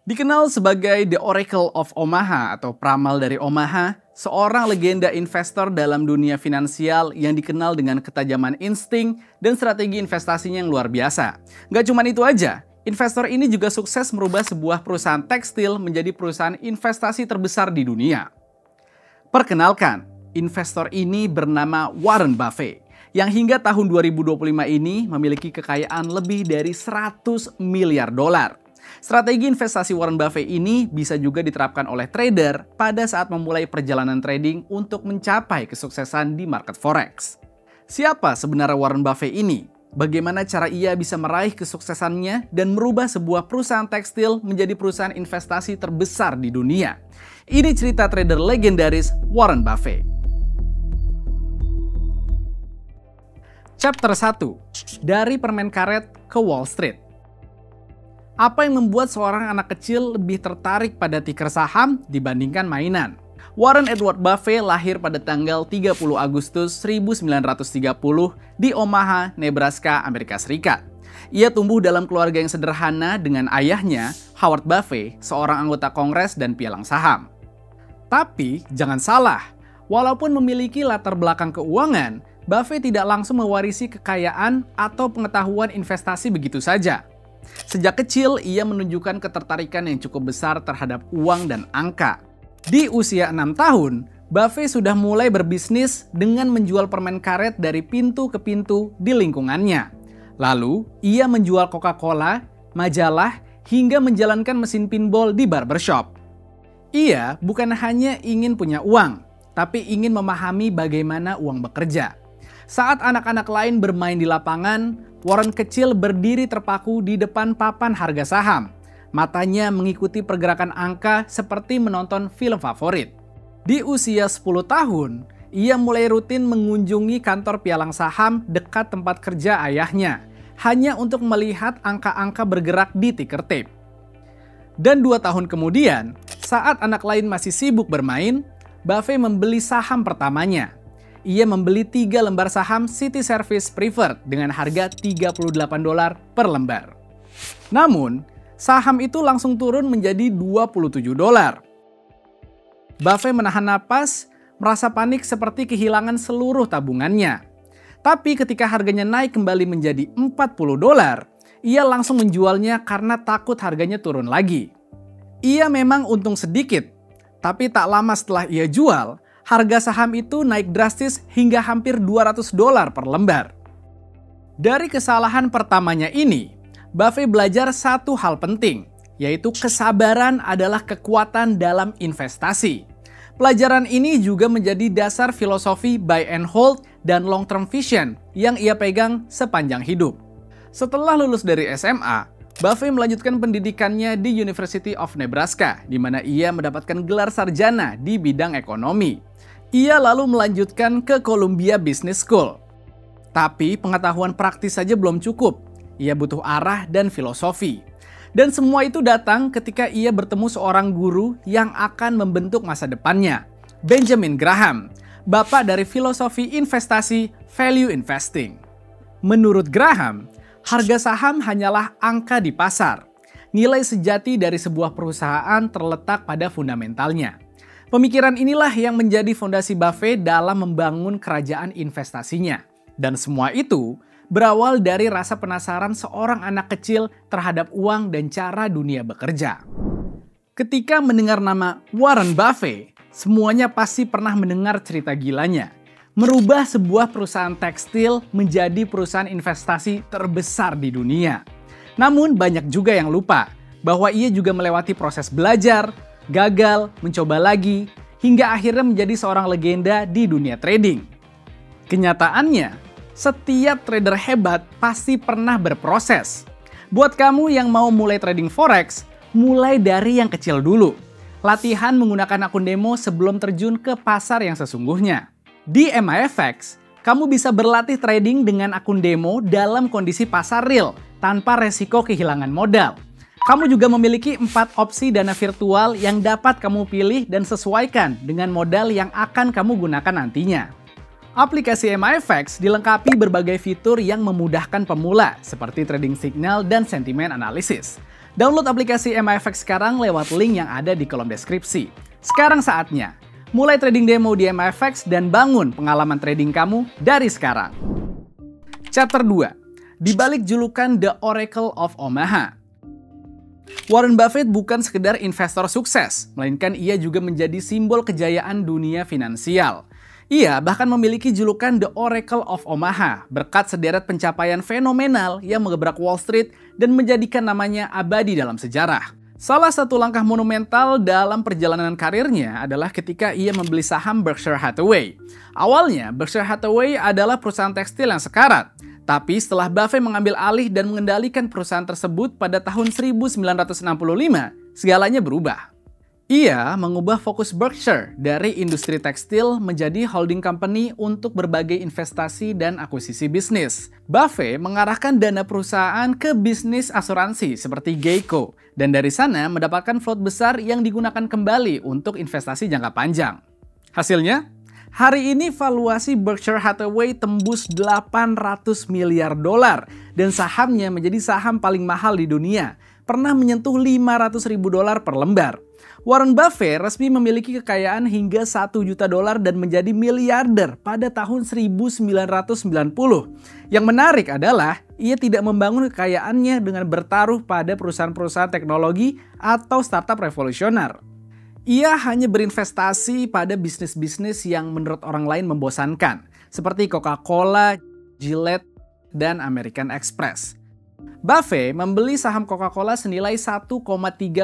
Dikenal sebagai The Oracle of Omaha atau peramal dari Omaha, seorang legenda investor dalam dunia finansial yang dikenal dengan ketajaman insting dan strategi investasinya yang luar biasa. Gak cuma itu aja, investor ini juga sukses merubah sebuah perusahaan tekstil menjadi perusahaan investasi terbesar di dunia. Perkenalkan, investor ini bernama Warren Buffett, yang hingga tahun 2025 ini memiliki kekayaan lebih dari 100 miliar dolar. Strategi investasi Warren Buffett ini bisa juga diterapkan oleh trader pada saat memulai perjalanan trading untuk mencapai kesuksesan di market forex. Siapa sebenarnya Warren Buffett ini? Bagaimana cara ia bisa meraih kesuksesannya dan merubah sebuah perusahaan tekstil menjadi perusahaan investasi terbesar di dunia? Ini cerita trader legendaris Warren Buffett. Chapter 1. Dari permen karet ke Wall Street. Apa yang membuat seorang anak kecil lebih tertarik pada tiker saham dibandingkan mainan? Warren Edward Buffett lahir pada tanggal 30 Agustus 1930 di Omaha, Nebraska, Amerika Serikat. Ia tumbuh dalam keluarga yang sederhana dengan ayahnya, Howard Buffett, seorang anggota Kongres dan pialang saham. Tapi, jangan salah, walaupun memiliki latar belakang keuangan, Buffett tidak langsung mewarisi kekayaan atau pengetahuan investasi begitu saja. Sejak kecil, ia menunjukkan ketertarikan yang cukup besar terhadap uang dan angka. Di usia 6 tahun, Buffett sudah mulai berbisnis dengan menjual permen karet dari pintu ke pintu di lingkungannya. Lalu, ia menjual Coca-Cola, majalah, hingga menjalankan mesin pinball di barbershop. Ia bukan hanya ingin punya uang, tapi ingin memahami bagaimana uang bekerja. Saat anak-anak lain bermain di lapangan, Warren kecil berdiri terpaku di depan papan harga saham. Matanya mengikuti pergerakan angka seperti menonton film favorit. Di usia 10 tahun, ia mulai rutin mengunjungi kantor pialang saham dekat tempat kerja ayahnya, hanya untuk melihat angka-angka bergerak di ticker tape. Dan 2 tahun kemudian, saat anak lain masih sibuk bermain, Buffett membeli saham pertamanya. Ia membeli 3 lembar saham City Service Preferred dengan harga $38 per lembar. Namun, saham itu langsung turun menjadi $27. Buffett menahan napas, merasa panik seperti kehilangan seluruh tabungannya. Tapi ketika harganya naik kembali menjadi $40, ia langsung menjualnya karena takut harganya turun lagi. Ia memang untung sedikit, tapi tak lama setelah ia jual, harga saham itu naik drastis hingga hampir $200 per lembar. Dari kesalahan pertamanya ini, Buffett belajar satu hal penting, yaitu kesabaran adalah kekuatan dalam investasi. Pelajaran ini juga menjadi dasar filosofi buy and hold dan long term vision yang ia pegang sepanjang hidup. Setelah lulus dari SMA, Buffett melanjutkan pendidikannya di University of Nebraska, di mana ia mendapatkan gelar sarjana di bidang ekonomi. Ia lalu melanjutkan ke Columbia Business School. Tapi pengetahuan praktis saja belum cukup. Ia butuh arah dan filosofi. Dan semua itu datang ketika ia bertemu seorang guru yang akan membentuk masa depannya, Benjamin Graham, bapak dari filosofi investasi value investing. Menurut Graham, harga saham hanyalah angka di pasar. Nilai sejati dari sebuah perusahaan terletak pada fundamentalnya. Pemikiran inilah yang menjadi fondasi Buffett dalam membangun kerajaan investasinya. Dan semua itu berawal dari rasa penasaran seorang anak kecil terhadap uang dan cara dunia bekerja. Ketika mendengar nama Warren Buffett, semuanya pasti pernah mendengar cerita gilanya. Merubah sebuah perusahaan tekstil menjadi perusahaan investasi terbesar di dunia. Namun banyak juga yang lupa bahwa ia juga melewati proses belajar, gagal, mencoba lagi, hingga akhirnya menjadi seorang legenda di dunia trading. Kenyataannya, setiap trader hebat pasti pernah berproses. Buat kamu yang mau mulai trading forex, mulai dari yang kecil dulu. Latihan menggunakan akun demo sebelum terjun ke pasar yang sesungguhnya. Di MIFX, kamu bisa berlatih trading dengan akun demo dalam kondisi pasar real, tanpa resiko kehilangan modal. Kamu juga memiliki 4 opsi dana virtual yang dapat kamu pilih dan sesuaikan dengan modal yang akan kamu gunakan nantinya. Aplikasi MIFX dilengkapi berbagai fitur yang memudahkan pemula seperti trading signal dan sentimen analisis. Download aplikasi MIFX sekarang lewat link yang ada di kolom deskripsi. Sekarang saatnya, mulai trading demo di MIFX dan bangun pengalaman trading kamu dari sekarang. Chapter 2. Di balik julukan The Oracle of Omaha. Warren Buffett bukan sekedar investor sukses, melainkan ia juga menjadi simbol kejayaan dunia finansial. Ia bahkan memiliki julukan The Oracle of Omaha berkat sederet pencapaian fenomenal yang menggebrak Wall Street dan menjadikan namanya abadi dalam sejarah. Salah satu langkah monumental dalam perjalanan karirnya adalah ketika ia membeli saham Berkshire Hathaway. Awalnya, Berkshire Hathaway adalah perusahaan tekstil yang sekarat. Tapi setelah Buffett mengambil alih dan mengendalikan perusahaan tersebut pada tahun 1965, segalanya berubah. Ia mengubah fokus Berkshire dari industri tekstil menjadi holding company untuk berbagai investasi dan akuisisi bisnis. Buffett mengarahkan dana perusahaan ke bisnis asuransi seperti Geico, dan dari sana mendapatkan float besar yang digunakan kembali untuk investasi jangka panjang. Hasilnya, hari ini valuasi Berkshire Hathaway tembus 800 miliar dolar dan sahamnya menjadi saham paling mahal di dunia, pernah menyentuh 500 ribu dolar per lembar. Warren Buffett resmi memiliki kekayaan hingga 1 juta dolar dan menjadi miliarder pada tahun 1990. Yang menarik adalah ia tidak membangun kekayaannya dengan bertaruh pada perusahaan-perusahaan teknologi atau startup revolusioner. Ia hanya berinvestasi pada bisnis-bisnis yang menurut orang lain membosankan, seperti Coca-Cola, Gillette, dan American Express. Buffett membeli saham Coca-Cola senilai 1,3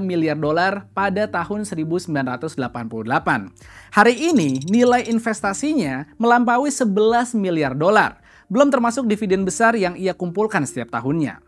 miliar dolar pada tahun 1988. Hari ini, nilai investasinya melampaui 11 miliar dolar, belum termasuk dividen besar yang ia kumpulkan setiap tahunnya.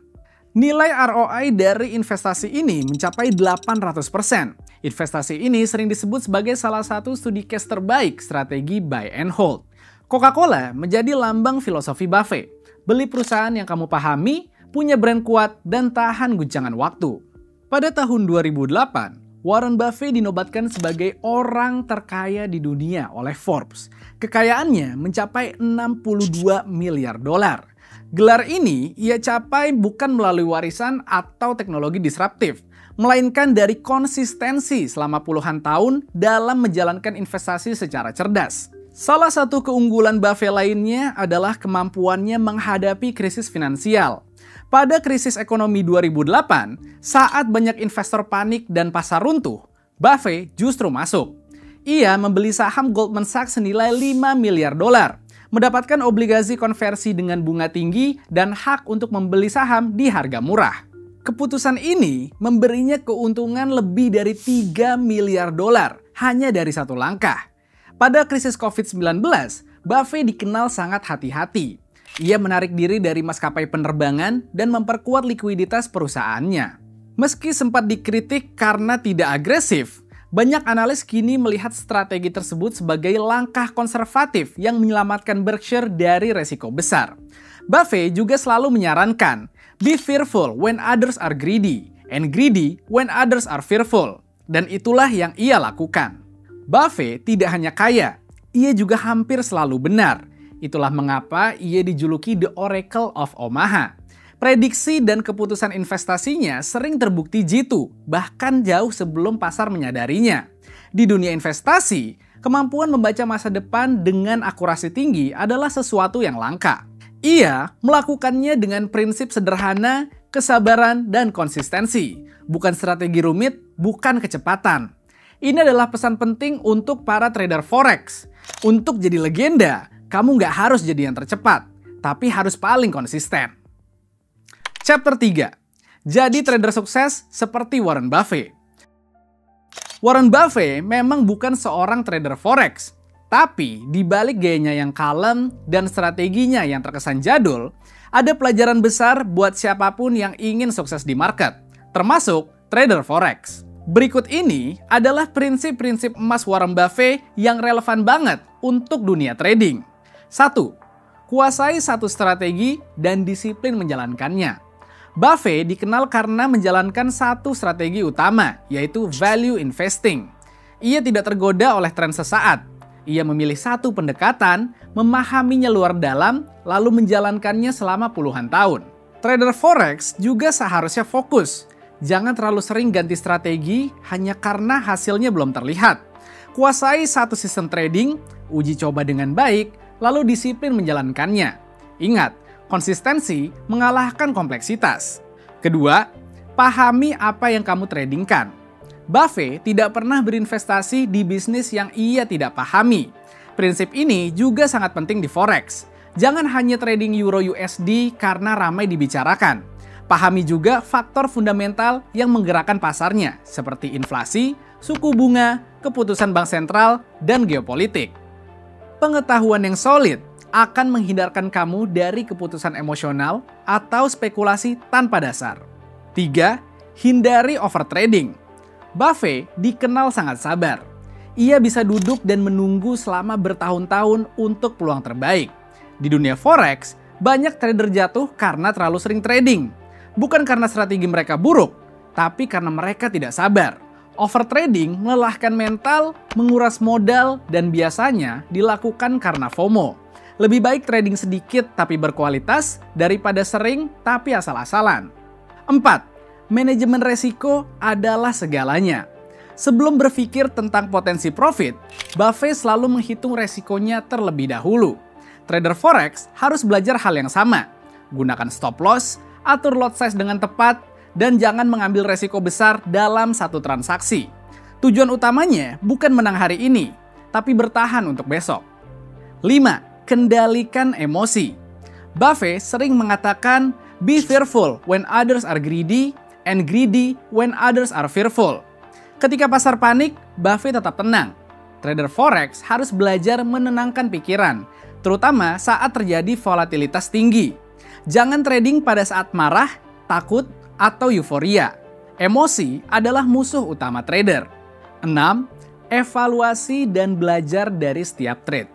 Nilai ROI dari investasi ini mencapai 800%. Investasi ini sering disebut sebagai salah satu studi case terbaik strategi buy and hold. Coca-Cola menjadi lambang filosofi Buffett. Beli perusahaan yang kamu pahami, punya brand kuat, dan tahan guncangan waktu. Pada tahun 2008, Warren Buffett dinobatkan sebagai orang terkaya di dunia oleh Forbes. Kekayaannya mencapai 62 miliar dolar. Gelar ini ia capai bukan melalui warisan atau teknologi disruptif, melainkan dari konsistensi selama puluhan tahun dalam menjalankan investasi secara cerdas. Salah satu keunggulan Buffett lainnya adalah kemampuannya menghadapi krisis finansial. Pada krisis ekonomi 2008, saat banyak investor panik dan pasar runtuh, Buffett justru masuk. Ia membeli saham Goldman Sachs senilai 5 miliar dolar, mendapatkan obligasi konversi dengan bunga tinggi dan hak untuk membeli saham di harga murah. Keputusan ini memberinya keuntungan lebih dari 3 miliar dolar hanya dari satu langkah. Pada krisis COVID-19, Buffett dikenal sangat hati-hati. Ia menarik diri dari maskapai penerbangan dan memperkuat likuiditas perusahaannya. Meski sempat dikritik karena tidak agresif, banyak analis kini melihat strategi tersebut sebagai langkah konservatif yang menyelamatkan Berkshire dari resiko besar. Buffett juga selalu menyarankan, be fearful when others are greedy, and greedy when others are fearful. Dan itulah yang ia lakukan. Buffett tidak hanya kaya, ia juga hampir selalu benar. Itulah mengapa ia dijuluki The Oracle of Omaha. Prediksi dan keputusan investasinya sering terbukti jitu, bahkan jauh sebelum pasar menyadarinya. Di dunia investasi, kemampuan membaca masa depan dengan akurasi tinggi adalah sesuatu yang langka. Ia melakukannya dengan prinsip sederhana, kesabaran, dan konsistensi. Bukan strategi rumit, bukan kecepatan. Ini adalah pesan penting untuk para trader forex. Untuk jadi legenda, kamu nggak harus jadi yang tercepat, tapi harus paling konsisten. Chapter 3. Jadi trader sukses seperti Warren Buffett. Warren Buffett memang bukan seorang trader forex, tapi di balik gayanya yang kalem dan strateginya yang terkesan jadul, ada pelajaran besar buat siapapun yang ingin sukses di market, termasuk trader forex. Berikut ini adalah prinsip-prinsip emas Warren Buffett yang relevan banget untuk dunia trading. 1. Kuasai satu strategi dan disiplin menjalankannya. Buffett dikenal karena menjalankan satu strategi utama, yaitu value investing. Ia tidak tergoda oleh tren sesaat. Ia memilih satu pendekatan, memahaminya luar dalam, lalu menjalankannya selama puluhan tahun. Trader forex juga seharusnya fokus. Jangan terlalu sering ganti strategi hanya karena hasilnya belum terlihat. Kuasai satu sistem trading, uji coba dengan baik, lalu disiplin menjalankannya. Ingat, konsistensi mengalahkan kompleksitas. Kedua, pahami apa yang kamu tradingkan. Buffett tidak pernah berinvestasi di bisnis yang ia tidak pahami. Prinsip ini juga sangat penting di forex. Jangan hanya trading euro USD karena ramai dibicarakan. Pahami juga faktor fundamental yang menggerakkan pasarnya, seperti inflasi, suku bunga, keputusan bank sentral, dan geopolitik. Pengetahuan yang solid akan menghindarkan kamu dari keputusan emosional atau spekulasi tanpa dasar. 3. Hindari overtrading. Buffett dikenal sangat sabar. Ia bisa duduk dan menunggu selama bertahun-tahun untuk peluang terbaik. Di dunia forex, banyak trader jatuh karena terlalu sering trading. Bukan karena strategi mereka buruk, tapi karena mereka tidak sabar. Overtrading melelahkan mental, menguras modal, dan biasanya dilakukan karena FOMO. Lebih baik trading sedikit tapi berkualitas daripada sering tapi asal-asalan. 4. Manajemen resiko adalah segalanya. Sebelum berpikir tentang potensi profit, Buffett selalu menghitung resikonya terlebih dahulu. Trader forex harus belajar hal yang sama. Gunakan stop loss, atur lot size dengan tepat, dan jangan mengambil resiko besar dalam satu transaksi. Tujuan utamanya bukan menang hari ini, tapi bertahan untuk besok. 5. Kendalikan emosi. Buffett sering mengatakan, "Be fearful when others are greedy, and greedy when others are fearful." Ketika pasar panik, Buffett tetap tenang. Trader forex harus belajar menenangkan pikiran, terutama saat terjadi volatilitas tinggi. Jangan trading pada saat marah, takut, atau euforia. Emosi adalah musuh utama trader. 6. Evaluasi dan belajar dari setiap trade.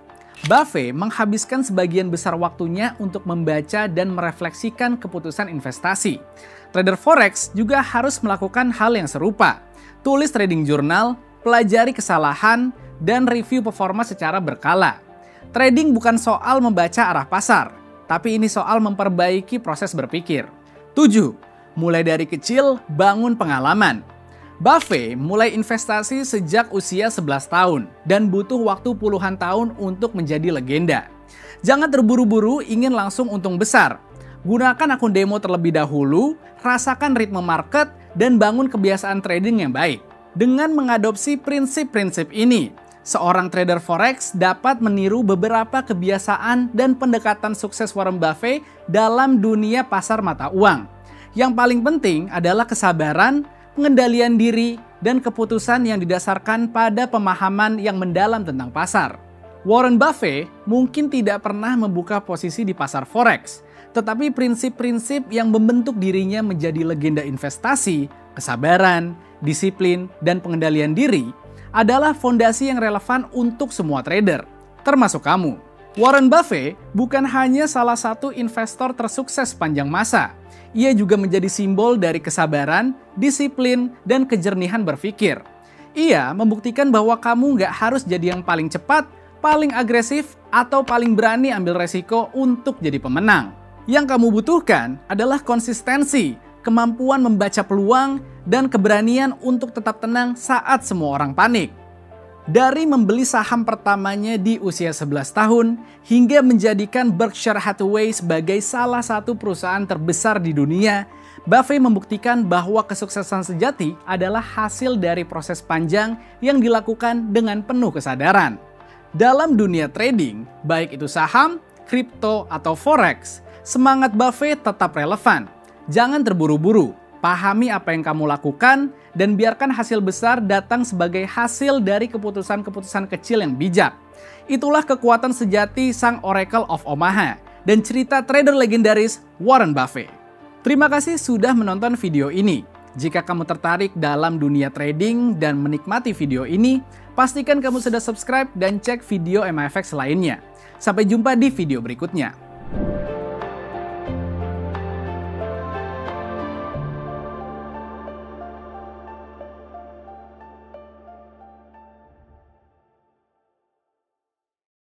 Buffett menghabiskan sebagian besar waktunya untuk membaca dan merefleksikan keputusan investasi. Trader forex juga harus melakukan hal yang serupa. Tulis trading journal, pelajari kesalahan, dan review performa secara berkala. Trading bukan soal membaca arah pasar, tapi ini soal memperbaiki proses berpikir. 7. Mulai dari kecil, bangun pengalaman. Buffett mulai investasi sejak usia 11 tahun dan butuh waktu puluhan tahun untuk menjadi legenda. Jangan terburu-buru ingin langsung untung besar. Gunakan akun demo terlebih dahulu, rasakan ritme market, dan bangun kebiasaan trading yang baik. Dengan mengadopsi prinsip-prinsip ini, seorang trader forex dapat meniru beberapa kebiasaan dan pendekatan sukses Warren Buffett dalam dunia pasar mata uang. Yang paling penting adalah kesabaran, pengendalian diri, dan keputusan yang didasarkan pada pemahaman yang mendalam tentang pasar. Warren Buffett mungkin tidak pernah membuka posisi di pasar forex, tetapi prinsip-prinsip yang membentuk dirinya menjadi legenda investasi, kesabaran, disiplin, dan pengendalian diri adalah fondasi yang relevan untuk semua trader, termasuk kamu. Warren Buffett bukan hanya salah satu investor tersukses sepanjang masa. Ia juga menjadi simbol dari kesabaran, disiplin, dan kejernihan berpikir. Ia membuktikan bahwa kamu nggak harus jadi yang paling cepat, paling agresif, atau paling berani ambil resiko untuk jadi pemenang. Yang kamu butuhkan adalah konsistensi, kemampuan membaca peluang, dan keberanian untuk tetap tenang saat semua orang panik. Dari membeli saham pertamanya di usia 11 tahun, hingga menjadikan Berkshire Hathaway sebagai salah satu perusahaan terbesar di dunia, Buffett membuktikan bahwa kesuksesan sejati adalah hasil dari proses panjang yang dilakukan dengan penuh kesadaran. Dalam dunia trading, baik itu saham, kripto, atau forex, semangat Buffett tetap relevan. Jangan terburu-buru, pahami apa yang kamu lakukan, dan biarkan hasil besar datang sebagai hasil dari keputusan-keputusan kecil yang bijak. Itulah kekuatan sejati sang Oracle of Omaha dan cerita trader legendaris Warren Buffett. Terima kasih sudah menonton video ini. Jika kamu tertarik dalam dunia trading dan menikmati video ini, pastikan kamu sudah subscribe dan cek video MIFX lainnya. Sampai jumpa di video berikutnya.